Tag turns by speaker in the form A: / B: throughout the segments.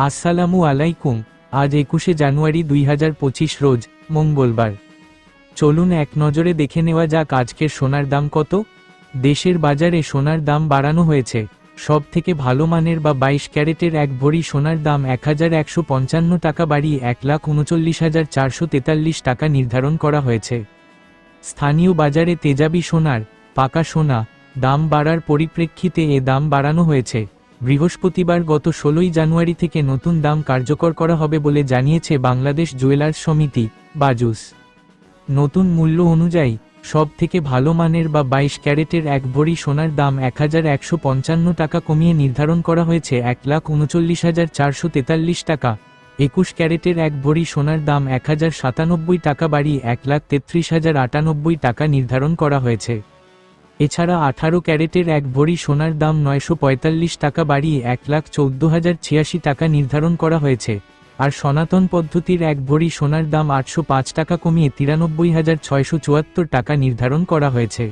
A: আসসালামু আলাইকুম। আজ 21শে জানুয়ারি 2025 রোজ মঙ্গলবার। চলুন এক নজরে দেখে নেওয়া যাক আজকের সোনার দাম কত। দেশের বাজারে সোনার দাম বাড়ানো হয়েছে। সব থেকে ভালো মানের বা 22 ক্যারেটের এক ভরি সোনার দাম 1155 টাকা বাড়িয়ে 1,39,443 টাকা নির্ধারণ করা হয়েছে। স্থানীয় বাজারে তেজাবি সোনার, পাকা সোনা দাম বাড়ার পরিপ্রেক্ষিতে এ দাম বাড়ানো হয়েছে। বৃহস্পতিবার গত 16ই জানুয়ারি থেকে নতুন দাম কার্যকর করা হবে বলে জানিয়েছে বাংলাদেশ জুয়েলার্স সমিতি বাজুস। নতুন মূল্য অনুযায়ী সব থেকে ভালো মানের বা 22 ক্যারেটের এক ভরি সোনার দাম 1155 টাকা কমিয়ে নির্ধারণ করা হয়েছে 1,39,443 টাকা। 21 ক্যারেটের এক ভরি সোনার দাম 1097 টাকা বাড়িয়ে 1,33,098 টাকা নির্ধারণ করা হয়েছে। এছাড়া 18 ক্যারেটের এক ভরি সোনার দাম 945 টাকা বাড়িয়ে 1,14,086 টাকা নির্ধারণ করা হয়েছে। আর সনাতন পদ্ধতির এক ভরি সোনার দাম 805 টাকা কমিয়ে 93,674 টাকা নির্ধারণ করা হয়েছে।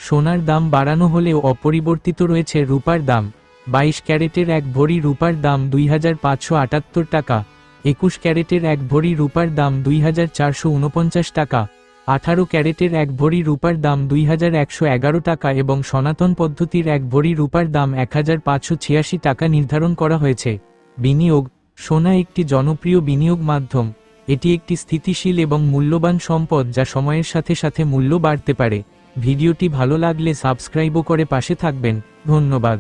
A: সোনার দাম বাড়ানো হলেও অপরিবর্তিত রয়েছে রূপার দাম। 22 ক্যারেটের এক ভরি রূপার দাম 2,578 টাকা, 21 ক্যারেটের এক ভরি রূপার দাম 2,449 টাকা, 18 ক্যারেটের এক ভরি রূপার দাম 2,111 টাকা এবং সনাতন পদ্ধতির এক ভরি রূপার দাম 1,586 টাকা নির্ধারণ করা হয়েছে। বিনিয়োগ: সোনা একটি জনপ্রিয় বিনিয়োগ মাধ্যম। এটি একটি স্থিতিশীল এবং মূল্যবান সম্পদ যা সময়ের সাথে সাথে মূল্য বাড়তে পারে। ভিডিওটি ভালো লাগলে সাবস্ক্রাইবও করে পাশে থাকবেন। ধন্যবাদ।